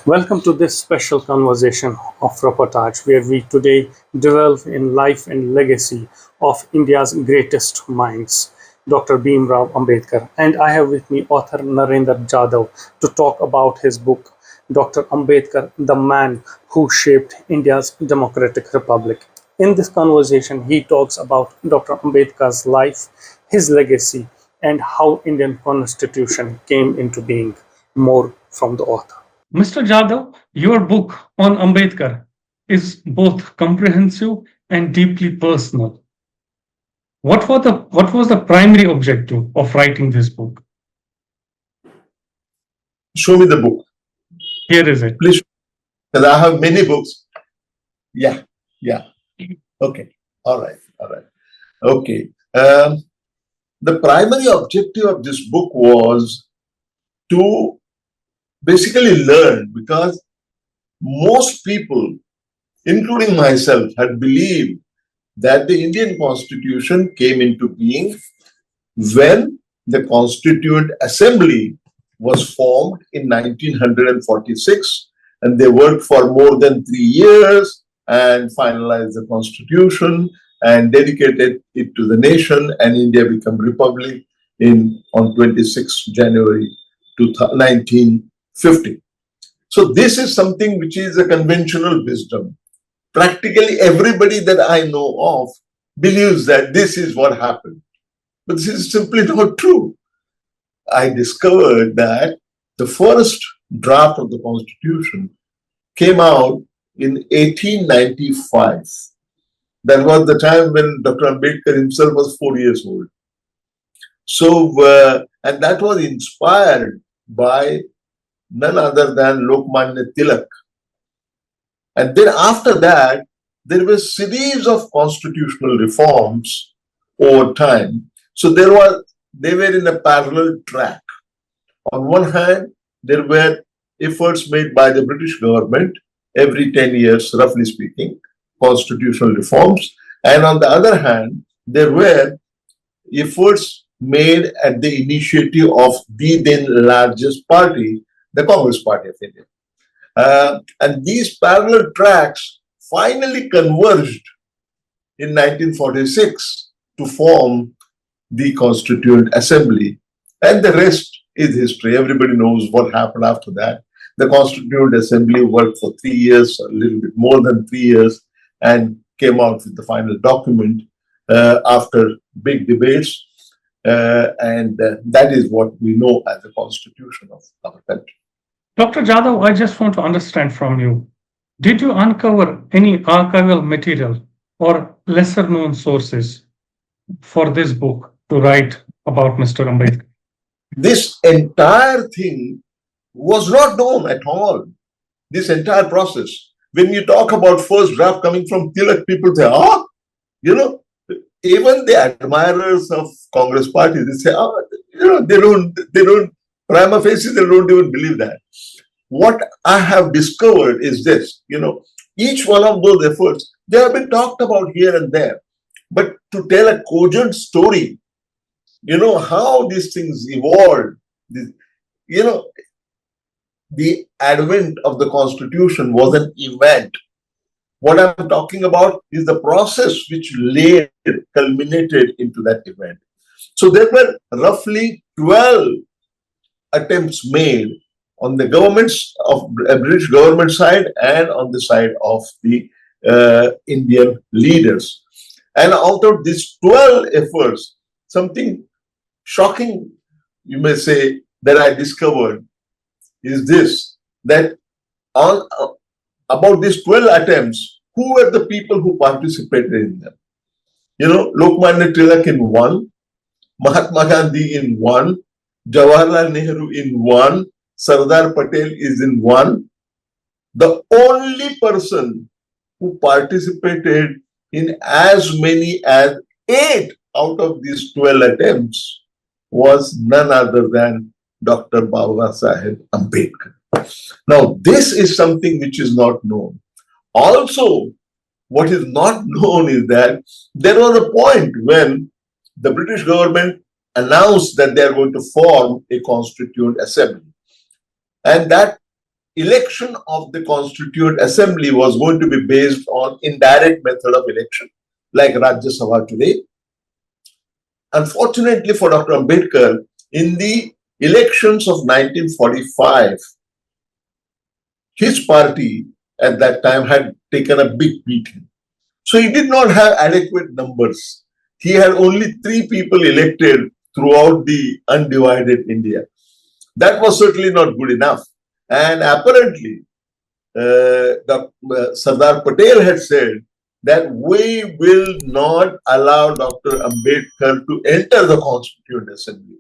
Welcome to this special conversation of Roportaj, where we today delve in life and legacy of India's greatest minds, Dr. Bhimrao Ambedkar. And I have with me author Narendra Jadhav to talk about his book, Dr. Ambedkar, the man who shaped India's democratic republic. In this conversation, he talks about Dr. Ambedkar's life, his legacy, and how Indian Constitution came into being. More from the author. Mr. Jadhav, your book on Ambedkar is both comprehensive and deeply personal. What was the primary objective of writing this book? Show me the book. Here is it. Please, because I have many books. Yeah. Okay. All right. Okay. The primary objective of this book was to basically learn, because most people, including myself, had believed that the Indian Constitution came into being when the Constituent Assembly was formed in 1946, and they worked for more than 3 years and finalized the Constitution and dedicated it to the nation, and India became republic on 26 January 1950. So this is something which is a conventional wisdom. Practically everybody that I know of believes that this is what happened. But this is simply not true. I discovered that the first draft of the Constitution came out in 1895. That was the time when Dr. Ambedkar himself was 4 years old. So, and that was inspired by none other than Lokmanya Tilak. And then after that, there were a series of constitutional reforms over time. So they were in a parallel track. On one hand, there were efforts made by the British government every 10 years, roughly speaking, constitutional reforms. And on the other hand, there were efforts made at the initiative of the then largest party, the Congress Party of India. And these parallel tracks finally converged in 1946 to form the Constituent Assembly. And the rest is history. Everybody knows what happened after that. The Constituent Assembly worked for 3 years, a little bit more than 3 years, and came out with the final document after big debates. And that is what we know as the Constitution of our country. Dr. Jadhav, I just want to understand from you, did you uncover any archival material or lesser known sources for this book to write about Mr. Ambedkar? This entire thing was not known at all. This entire process. When you talk about first draft coming from Tilak, people say, even the admirers of Congress Party, they say, they don't, prima facie, they don't even believe that. What I have discovered is this, each one of those efforts, they have been talked about here and there. But to tell a cogent story, how these things evolved, the advent of the Constitution was an event. What I'm talking about is the process which culminated into that event. So there were roughly 12 attempts made on the British government side and on the side of the Indian leaders. And out of these 12 efforts, something shocking, you may say, that I discovered is this, that about these 12 attempts, who were the people who participated in them? Lokmanya Tilak in one, Mahatma Gandhi in one, Jawaharlal Nehru in one, Sardar Patel is in one. The only person who participated in as many as 8 out of these 12 attempts was none other than Dr. Baba Saheb Ambedkar. Now, this is something which is not known. Also, what is not known is that there was a point when the British government announced that they are going to form a Constituent Assembly. And that election of the Constituent Assembly was going to be based on indirect method of election, like Rajya Sabha today. Unfortunately for Dr. Ambedkar, in the elections of 1945, his party at that time had taken a big beating. So he did not have adequate numbers. He had only 3 people elected throughout the undivided India. That was certainly not good enough. And apparently, Sardar Patel had said that we will not allow Dr. Ambedkar to enter the Constituent Assembly.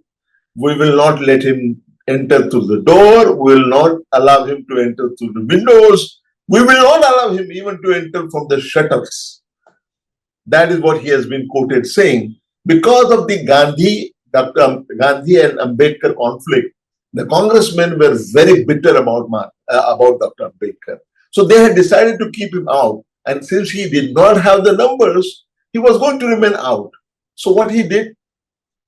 We will not let him enter through the door. We will not allow him to enter through the windows. We will not allow him even to enter from the shutters. That is what he has been quoted saying. Because of the Dr. Gandhi and Ambedkar conflict, the congressmen were very bitter about Dr. Ambedkar. So they had decided to keep him out. And since he did not have the numbers, he was going to remain out. So what he did,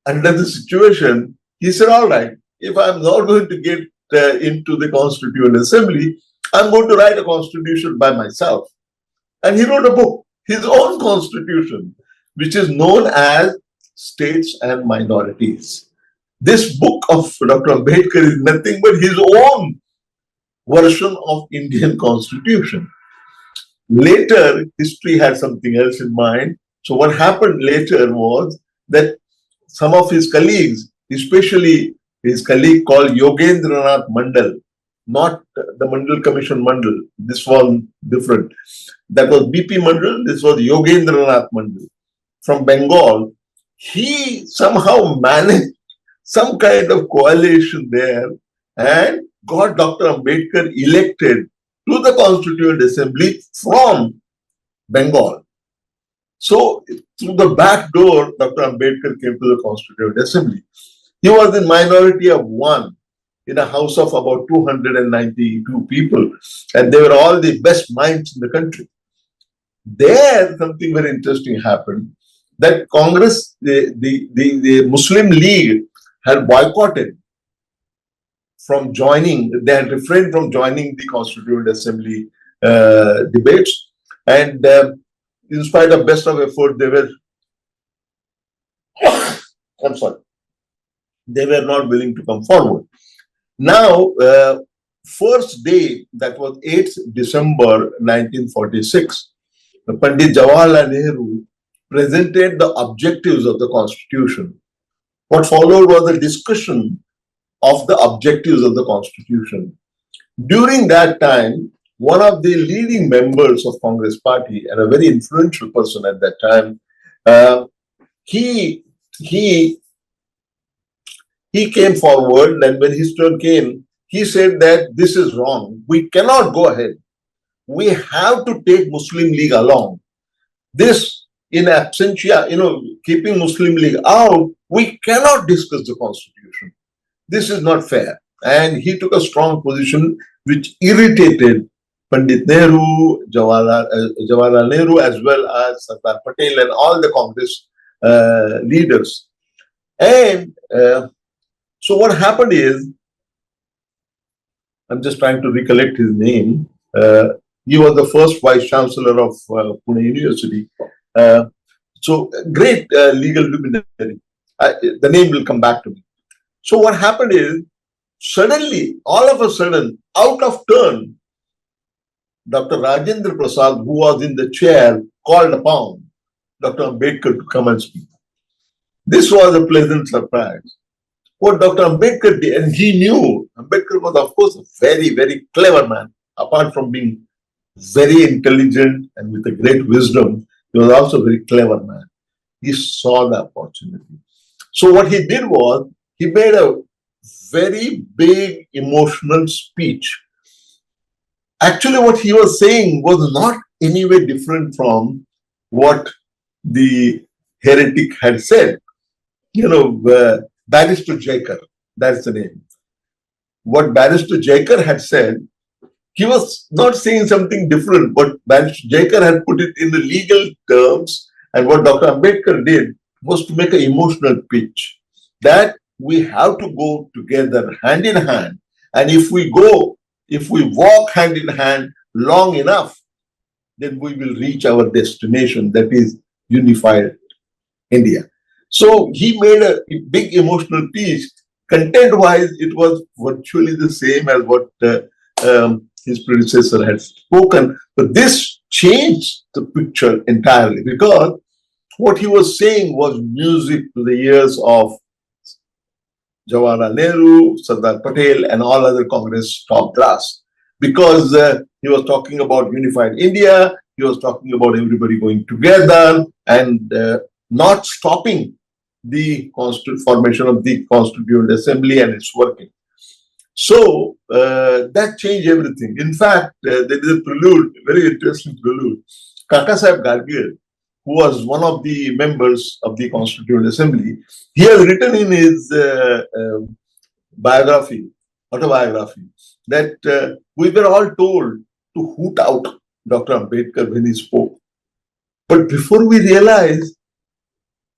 under the situation, he said, all right, if I'm not going to get into the Constituent Assembly, I'm going to write a constitution by myself. And he wrote a book, his own constitution, which is known as States and Minorities. This book of Dr. Ambedkar is nothing but his own version of Indian constitution. Later, history had something else in mind. So what happened later was that some of his colleagues, especially his colleague called Yogendranath Mandal, not the Mandal Commission Mandal, this one different. That was BP Mandal, this was Yogendranath Mandal from Bengal. He somehow managed some kind of coalition there and got Dr. Ambedkar elected to the Constituent Assembly from Bengal. So, through the back door, Dr. Ambedkar came to the Constituent Assembly. He was in minority of 1 in a house of about 292 people, and they were all the best minds in the country. There, something very interesting happened, that Congress, the Muslim League had boycotted from joining, they had refrained from joining the Constituent Assembly debates, and in spite of best of effort, they were, I'm sorry, they were not willing to come forward. Now, first day, that was 8th December 1946, Pandit Jawaharlal Nehru presented the objectives of the Constitution. What followed was a discussion of the objectives of the Constitution. During that time, one of the leading members of Congress Party and a very influential person at that time, he came forward, and when his turn came, he said that this is wrong. We cannot go ahead. We have to take Muslim League along. This, in absentia, keeping Muslim League out, we cannot discuss the Constitution. This is not fair. And he took a strong position which irritated Pandit Nehru, Jawaharlal Nehru, as well as Sardar Patel and all the Congress leaders. And so what happened is, I'm just trying to recollect his name. He was the first Vice Chancellor of Pune University. So great legal luminary. The name will come back to me. So what happened is, suddenly, all of a sudden, out of turn, Dr. Rajendra Prasad, who was in the chair, called upon Dr. Ambedkar to come and speak. This was a pleasant surprise. What Dr. Ambedkar did, and he knew, Ambedkar was, of course, a very, very clever man. Apart from being very intelligent and with a great wisdom, he was also a very clever man. He saw the opportunity. So what he did was, he made a very big emotional speech. Actually, what he was saying was not any way different from what the heretic had said. Barrister Jaikar, that's the name. What Barrister Jaikar had said, he was not saying something different, but Barrister Jaikar had put it in the legal terms, and what Dr. Ambedkar did was to make an emotional pitch that we have to go together hand in hand, and if we go if we walk hand in hand long enough, then we will reach our destination, that is unified India. So he made a big emotional piece. Content-wise, it was virtually the same as what his predecessor had spoken, but this changed the picture entirely, because what he was saying was music to the ears of Jawaharlal Nehru, Sardar Patel, and all other Congress top brass, because he was talking about unified India, he was talking about everybody going together and not stopping the formation of the Constituent Assembly and its working. So that changed everything. In fact, there is a prelude, very interesting prelude. Kaka Saheb Gargir, who was one of the members of the Constituent Assembly, he has written in his autobiography, that we were all told to hoot out Dr. Ambedkar when he spoke. But before we realized,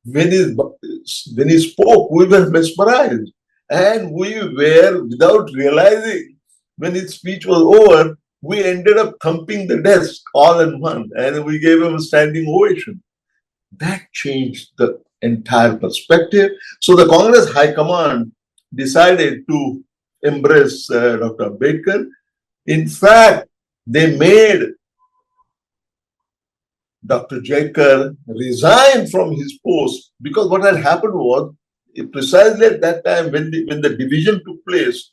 when he spoke, we were mesmerized. And we were, without realizing, when his speech was over, we ended up thumping the desk all in one, and we gave him a standing ovation. That changed the entire perspective. So the Congress High Command decided to embrace Dr. Ambedkar. In fact, they made Dr. Jaikar resign from his post, because what had happened was, precisely at that time when the division took place,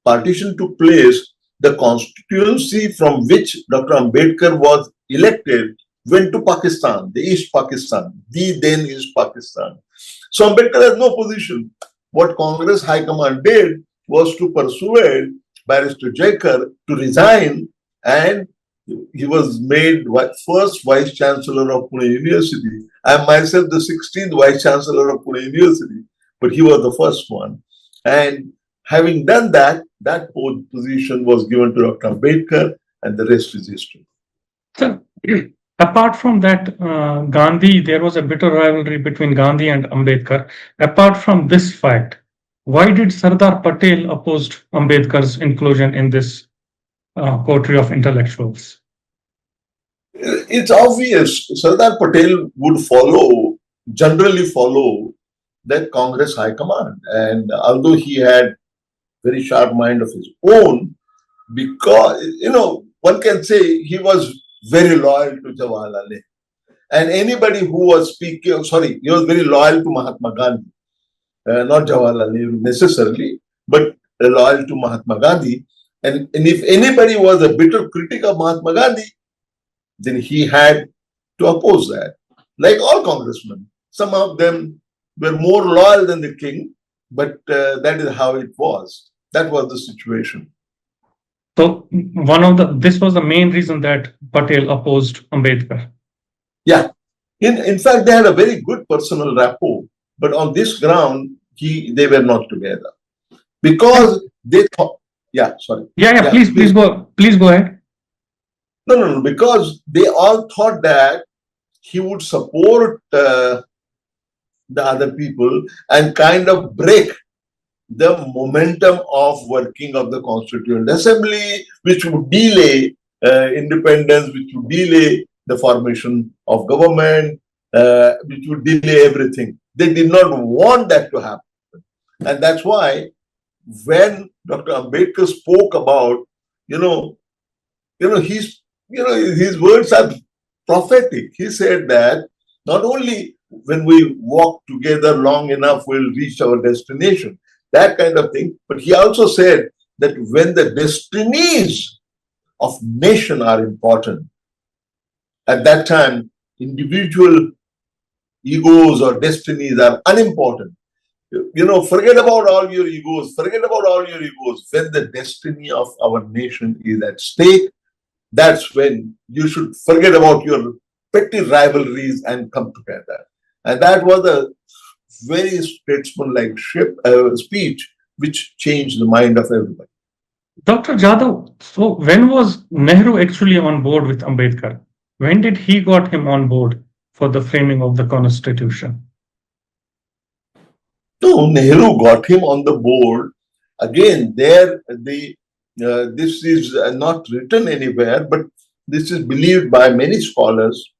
partition took place, the constituency from which Dr. Ambedkar was elected went to Pakistan, the East Pakistan, the then East Pakistan. So Ambedkar has no position. What Congress High Command did was to persuade Barrister Jaikar to resign, and he was made first Vice Chancellor of Pune University. I am myself the 16th Vice Chancellor of Pune University, but he was the first one. And having done that, that position was given to Dr. Ambedkar, and the rest is history. So, apart from that, Gandhi, there was a bitter rivalry between Gandhi and Ambedkar. Apart from this fact, why did Sardar Patel oppose Ambedkar's inclusion in this coterie of intellectuals? It's obvious. Sardar Patel would generally follow that Congress High Command. And although he had very sharp mind of his own, because, one can say he was very loyal to Jawaharlal Nehru. And anybody who was he was very loyal to Mahatma Gandhi. Not Jawaharlal Nehru necessarily, but loyal to Mahatma Gandhi. And if anybody was a bitter critic of Mahatma Gandhi, then he had to oppose that. Like all congressmen, some of them were more loyal than the king, but that is how it was. That was the situation. So this was the main reason that Patel opposed Ambedkar. Yeah. In fact, they had a very good personal rapport, but on this ground, they were not together. Because they thought, please go ahead. No, because they all thought that he would support the other people and kind of break the momentum of working of the Constituent Assembly, which would delay independence, which would delay the formation of government, which would delay everything. They did not want that to happen. And that's why when Dr. Ambedkar spoke about, his words are prophetic. He said that not only when we walk together long enough, we'll reach our destination, that kind of thing. But he also said that when the destinies of nation are important, at that time, individual egos or destinies are unimportant. Forget about all your egos. Forget about all your egos. When the destiny of our nation is at stake, that's when you should forget about your petty rivalries and come together. And that was a very statesmanlike speech which changed the mind of everybody. Dr. Jadhav, so when was Nehru actually on board with Ambedkar? When did he got him on board for the framing of the constitution? No, Nehru got him on the board. Again, the this is not written anywhere, but this is believed by many scholars.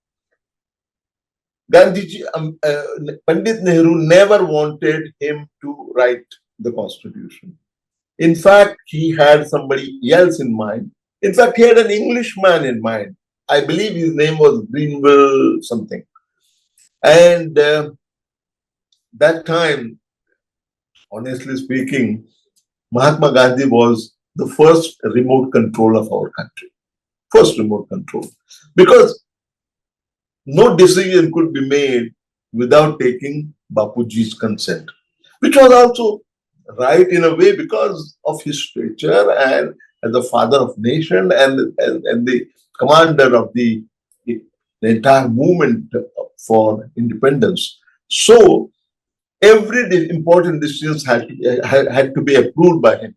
Gandhiji, Pandit Nehru never wanted him to write the constitution. In fact, he had somebody else in mind. In fact, he had an Englishman in mind. I believe his name was Greenville something. And that time, honestly speaking, Mahatma Gandhi was the first remote control of our country. First remote control. Because no decision could be made without taking Bapuji's consent, which was also right in a way because of his stature and as the father of nation and the commander of the entire movement for independence. So every important decision had to be approved by him.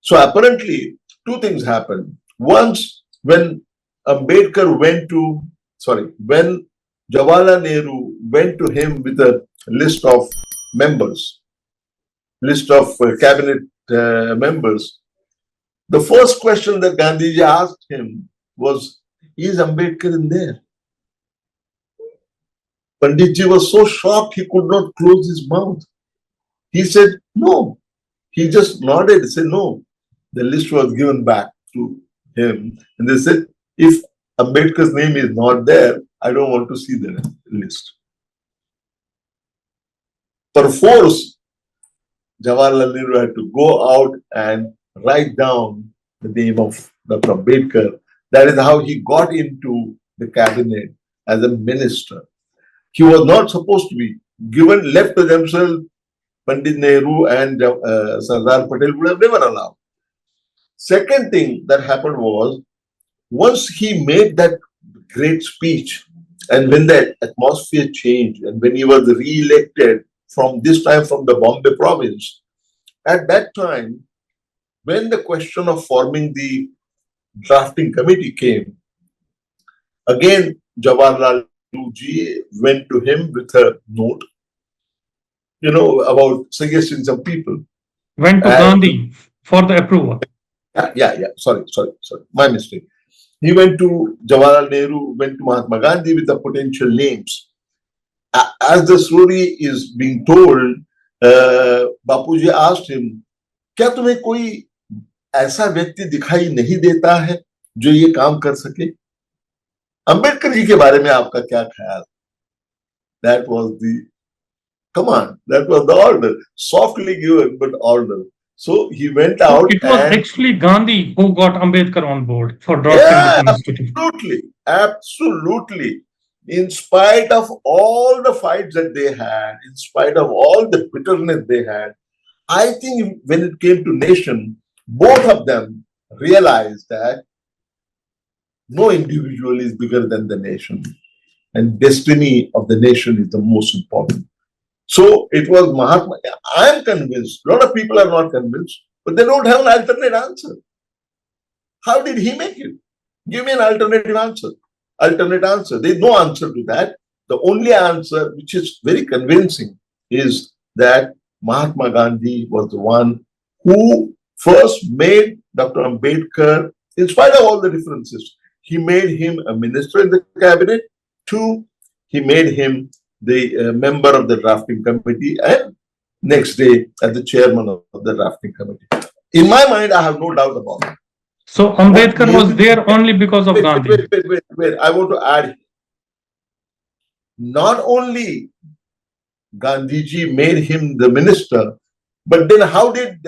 So apparently, two things happened. Once, when Ambedkar when Jawaharlal Nehru went to him with a list of members, list of cabinet members, the first question that Gandhiji asked him was, is Ambedkar in there? Panditji was so shocked he could not close his mouth. He said, no. He just nodded and said, no. The list was given back to him. And they said, if Ambedkar's name is not there, I don't want to see the list. Perforce, Jawaharlal Nehru had to go out and write down the name of Dr. Ambedkar. That is how he got into the cabinet as a minister. He was not supposed to be given, left to themselves. Pandit Nehru and Sardar Patel would have never allowed. Second thing that happened was, once he made that great speech, and when the atmosphere changed, and when he was re-elected from this time from the Bombay province, at that time, when the question of forming the drafting committee came, again, Jawaharlal Nehru went to him with a note, about suggesting some people. Went to Gandhi for the approval. Yeah. Sorry. My mistake. He went to Jawaharlal Nehru, went to Mahatma Gandhi with the potential names. As the story is being told, Bapuji asked him, क्या तुम्हें कोई ऐसा व्यक्ति दिखाई नहीं देता है जो ये काम कर सके? अंबेडकर जी के बारे में आपका क्या ख्याल? That was the command. That was the order. Softly given, but order. So he went out. It was actually Gandhi who got Ambedkar on board for drafting the constitution. Absolutely. In spite of all the fights that they had, in spite of all the bitterness they had, I think when it came to nation, both of them realized that no individual is bigger than the nation, and destiny of the nation is the most important. So it was Mahatma. I am convinced. A lot of people are not convinced, but they don't have an alternate answer. How did he make it? Give me an alternative answer. Alternate answer. There is no answer to that. The only answer, which is very convincing, is that Mahatma Gandhi was the one who first made Dr. Ambedkar, in spite of all the differences, he made him a minister in the cabinet. Two, he made him the member of the drafting committee, and next day as the chairman of the drafting committee. In my mind, I have no doubt about it. So Ambedkar was there only because of Gandhi. Wait. I want to add, not only Gandhiji made him the minister, but then how did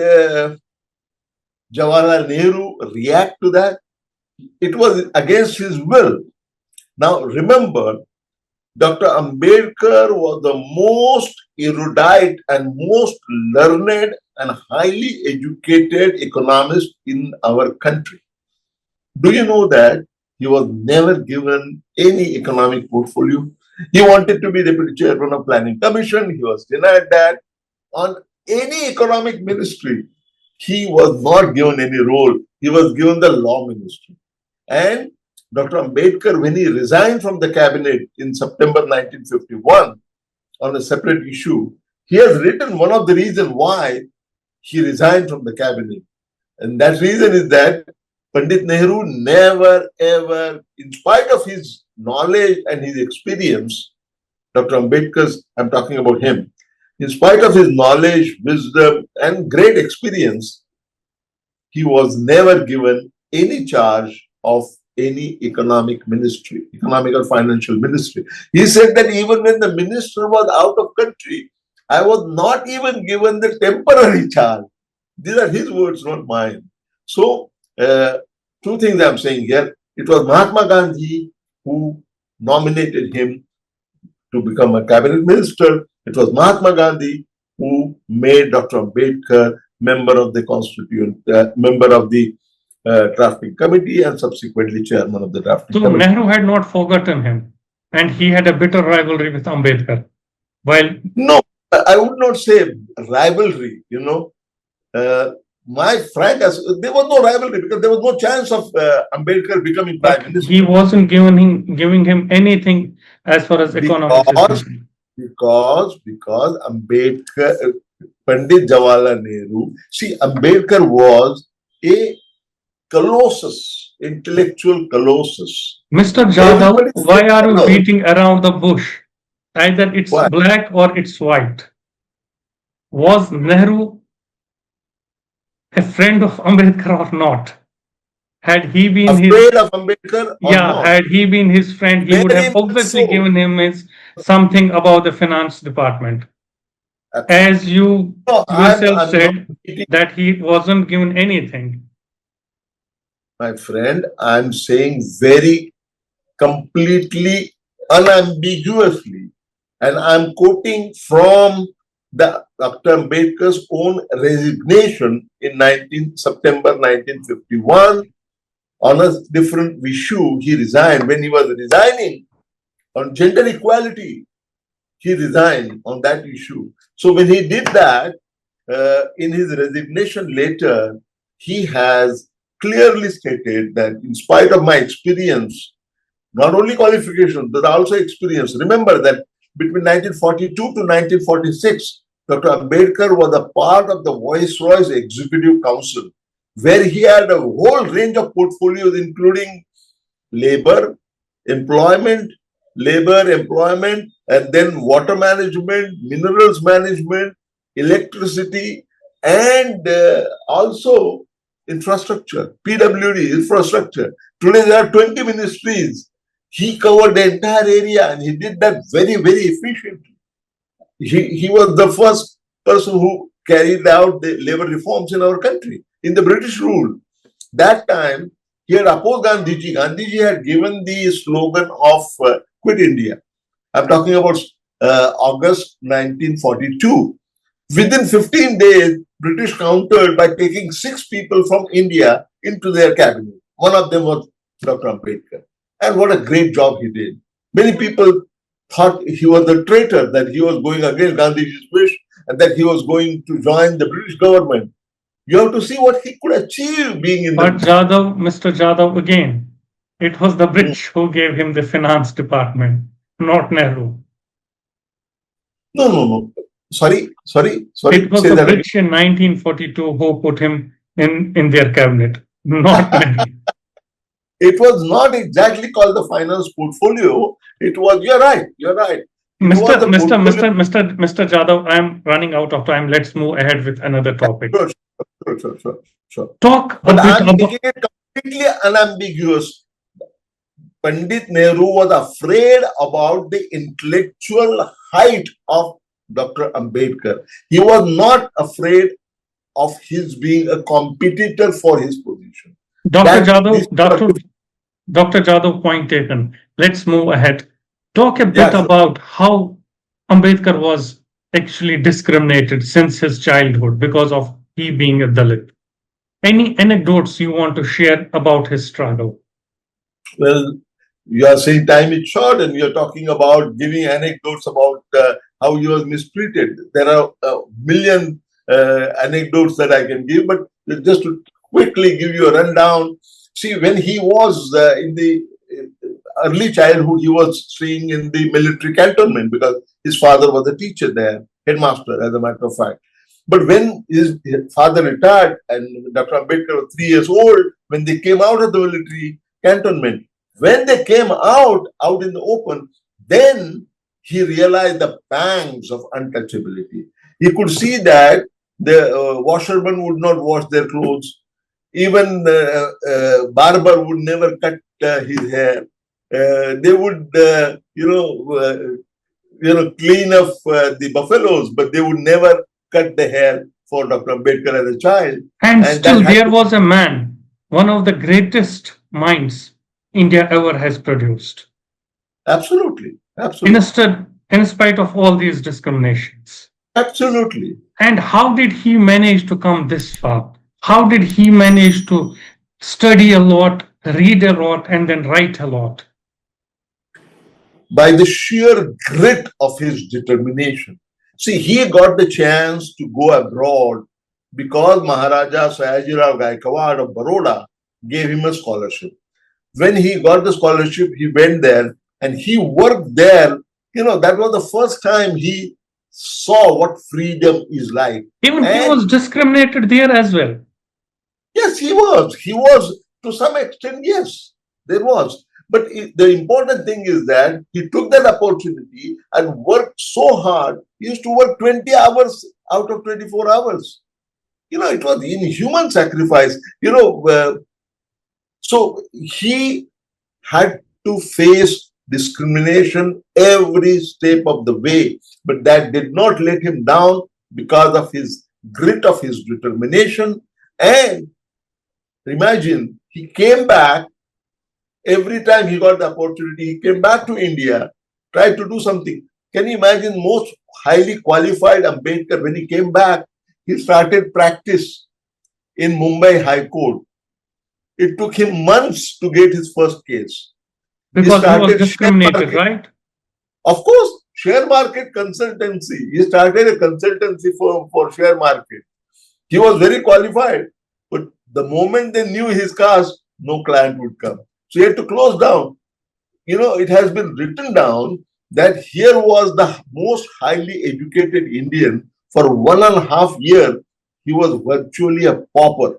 Jawaharlal Nehru react to that? It was against his will. Now remember, Dr. Ambedkar was the most erudite and most learned and highly educated economist in our country. Do you know that he was never given any economic portfolio? He wanted to be deputy chairman of planning commission. He was denied that. On any economic ministry, he was not given any role. He was given the law ministry. And Dr. Ambedkar, when he resigned from the cabinet in September 1951 on a separate issue, he has written one of the reasons why he resigned from the cabinet. And that reason is that Pandit Nehru never ever, in spite of his knowledge and his experience, Dr. Ambedkar's, I'm talking about him, in spite of his knowledge, wisdom, and great experience, he was never given any charge of any economic ministry, economic or financial ministry. He said that even when the minister was out of country, I was not even given the temporary charge. These are his words, not mine. So, two things I'm saying here. It was Mahatma Gandhi who nominated him to become a cabinet minister. It was Mahatma Gandhi who made Dr. Ambedkar member of the member of the drafting committee and subsequently chairman of the drafting So committee. Nehru had not forgotten him, and he had a bitter rivalry with Ambedkar. While No, I would not say rivalry, my friend, there was no rivalry because there was no chance of Ambedkar becoming prime minister. he wasn't giving him anything as far as economics is concerned. Because Ambedkar, Pandit Jawaharlal Nehru, see, Ambedkar was a colossus, intellectual colossus. Mr. Jadhav, why are you beating around the bush? Either it's Why? black or it's white. Was Nehru a friend of Ambedkar or not? Had he been Afraid of Ambedkar or yeah, not? had he been his friend, he would Very have much obviously so. given him something about the finance department. As you No, yourself said not beating, that he wasn't given anything. my friend. I'm saying very completely unambiguously, and I'm quoting from the Dr. Ambedkar's own resignation in September 1951 on a different issue. He resigned. When he was resigning on gender equality, he resigned on that issue. So when he did that, in his resignation letter, he has clearly stated that in spite of my experience, not only qualifications, but also experience. Remember that between 1942 to 1946, Dr. Ambedkar was a part of the Viceroy's Executive Council, where he had a whole range of portfolios, including labor, employment, and then water management, minerals management, electricity, and also infrastructure, PWD, infrastructure. Today there are 20 ministries. He covered the entire area and he did that very, very efficiently. He was the first person who carried out the labor reforms in our country, in the British rule. That time, he had opposed Gandhiji. Gandhiji had given the slogan of Quit India. I'm talking about August 1942. Within 15 days, British countered by taking 6 people from India into their cabinet. One of them was Dr. Ambedkar. And what a great job he did. Many people thought he was a traitor, that he was going against Gandhiji's wish and that he was going to join the British government. You have to see what he could achieve being in But Jadhav, Mr. Jadhav, again, it was the British who gave him the finance department, not Nehru. No. Sorry. It was the British in 1942 who put him in their cabinet, not Nehru. It was not exactly called the finance portfolio. It was, you're right. Mr. Jadhav, I'm running out of time. Let's move ahead with another topic. Sure. Talk but a bit I'm about making it completely unambiguous. Pandit Nehru was afraid about the intellectual height of Dr. Ambedkar. He was not afraid of his being a competitor for his position. Dr. Jadhav, point taken. Let's move ahead. Talk a bit about how Ambedkar was actually discriminated since his childhood because of he being a Dalit. Any anecdotes you want to share about his struggle? Well, you are saying time is short and you're talking about giving anecdotes about how he was mistreated. There are a million anecdotes that I can give, but just to quickly give you a rundown. See, when he was in the early childhood, he was staying in the military cantonment because his father was a teacher there, headmaster, as a matter of fact. But when his father retired and Dr. Ambedkar was 3 years old, when they came out of the military cantonment, when they came out in the open, then he realized the pangs of untouchability. He could see that the washerman would not wash their clothes. Even the barber would never cut his hair. They would, clean up the buffaloes, but they would never cut the hair for Dr. Ambedkar as a child. And still, there was a man, one of the greatest minds India ever has produced. Absolutely. Absolutely. In spite of all these discriminations. Absolutely. And how did he manage to come this far? How did he manage to study a lot, read a lot, and then write a lot? By the sheer grit of his determination. See, he got the chance to go abroad because Maharaja Sayajirao Gaikwad of Baroda gave him a scholarship. When he got the scholarship, he went there and he worked there. That was the first time he saw what freedom is like. Even he was discriminated there as well. Yes, he was. He was, to some extent, yes, there was. But the important thing is that he took that opportunity and worked so hard. He used to work 20 hours out of 24 hours. It was inhuman sacrifice. So he had to face discrimination every step of the way. But that did not let him down because of his grit, of his determination. And imagine, he came back. Every time he got the opportunity, he came back to India, tried to do something. Can you imagine, most highly qualified Ambedkar, when he came back, he started practice in Mumbai High Court. It took him months to get his first case. Because he was discriminated, right? Of course, share market consultancy. He started a consultancy for share market. He was very qualified. But the moment they knew his caste, no client would come. So he had to close down. It has been written down that here was the most highly educated Indian. For 1.5 years, he was virtually a pauper,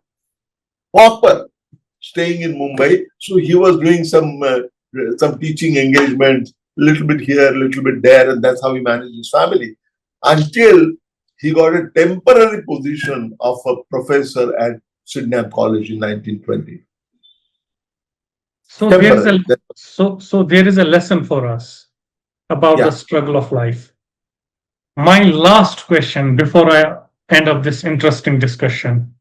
staying in Mumbai. So he was doing some teaching engagements, a little bit here, a little bit there, and that's how he managed his family. Until he got a temporary position of a professor at Sydenham College in 1920. So there is a lesson for us about the struggle of life. My last question before I end up this interesting discussion.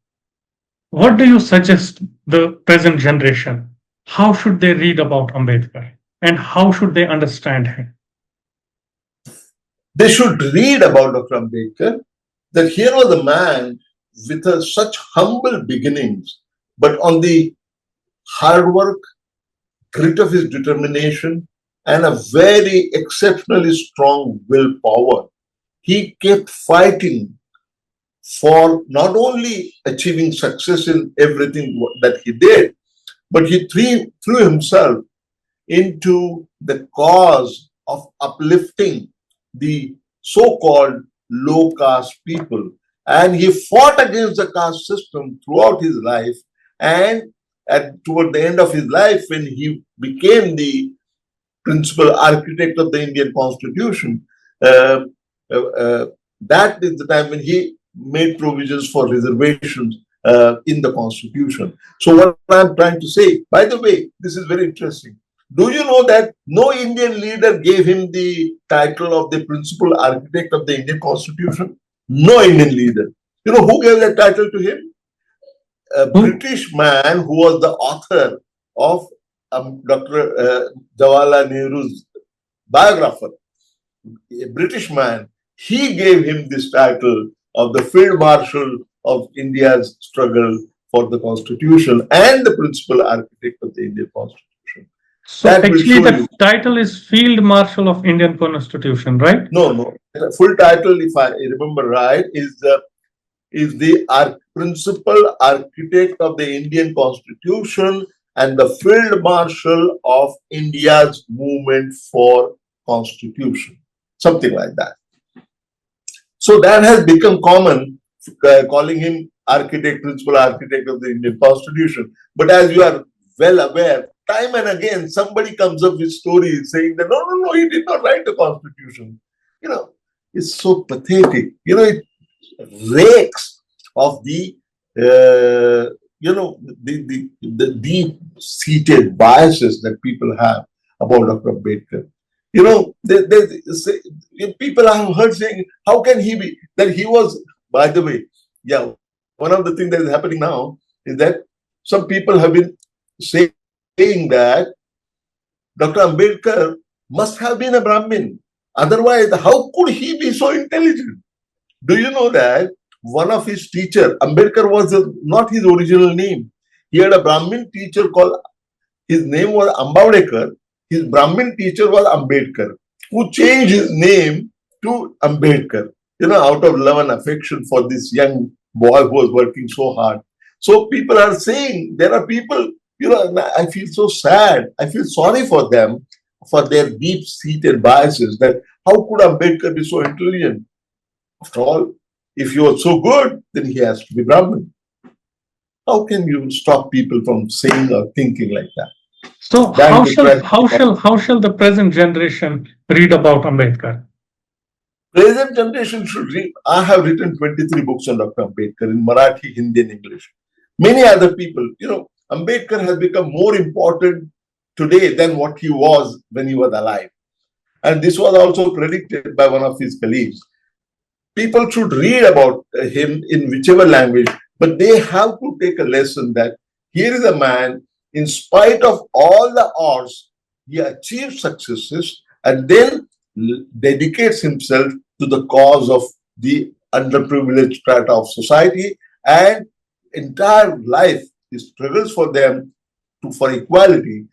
What do you suggest the present generation? How should they read about Ambedkar? And how should they understand him? They should read about Dr. Ambedkar, that here was a man with such humble beginnings, but on the hard work, grit of his determination, and a very exceptionally strong willpower. He kept fighting for not only achieving success in everything that he did, but he threw himself into the cause of uplifting the so-called low caste people. And he fought against the caste system throughout his life. And toward the end of his life, when he became the principal architect of the Indian Constitution, that is the time when he made provisions for reservations in the Constitution. So what I'm trying to say, by the way, this is very interesting. Do you know that no Indian leader gave him the title of the principal architect of the Indian Constitution? No Indian leader. You know who gave that title to him? A British man who was the author of Dr. Jawaharlal Nehru's biographer, a British man. He gave him this title of the Field Marshal of India's struggle for the Constitution and the principal architect of the Indian Constitution. So actually the title is Field Marshal of Indian Constitution, right? No. The full title, if I remember right, is the principal architect of the Indian Constitution and the Field Marshal of India's movement for Constitution. Something like that. So that has become common calling him architect, principal architect of the Indian Constitution. But as you are well aware, time and again, somebody comes up with stories saying that, no, he did not write the Constitution. It's so pathetic. It reeks of the the deep-seated biases that people have about Dr. Ambedkar. People have heard saying, how can he be? That he was, by the way, one of the things that is happening now is that some people have been saying that Dr. Ambedkar must have been a Brahmin. Otherwise, how could he be so intelligent? Do you know that one of his teachers, Ambedkar was not his original name. He had a Brahmin teacher called, his name was Ambedkar. His Brahmin teacher was Ambedkar, who changed his name to Ambedkar, out of love and affection for this young boy who was working so hard. So people are saying, there are people, I feel so sad. I feel sorry for them, for their deep-seated biases, that how could Ambedkar be so intelligent? After all, if you are so good, then he has to be Brahmin. How can you stop people from saying or thinking like that? So how shall the present generation read about Ambedkar? Present generation should read. I have written 23 books on Dr. Ambedkar in Marathi, Hindi, and English. Many other people, Ambedkar has become more important today than what he was when he was alive. And this was also predicted by one of his colleagues. People should read about him in whichever language, but they have to take a lesson that here is a man, in spite of all the odds, he achieved successes and then dedicates himself to the cause of the underprivileged strata of society, and entire life he struggles for them for equality,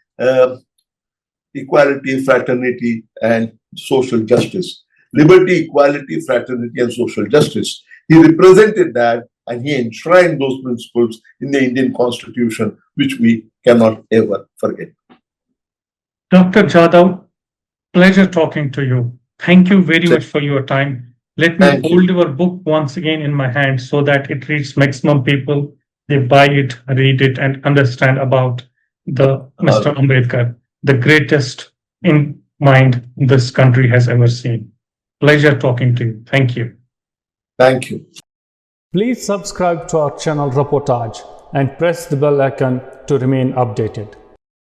fraternity, and social justice. Liberty, equality, fraternity, and social justice. He represented that, and he enshrined those principles in the Indian Constitution, which we cannot ever forget. Dr. Jadhav, pleasure talking to you. Thank you very much for your time. Let me hold your book once again in my hand so that it reaches maximum people. They buy it, read it, and understand about the Mr. Ambedkar, the greatest in mind this country has ever seen. Pleasure talking to you. Thank you. Thank you. Please subscribe to our channel Roportaj and press the bell icon to remain updated.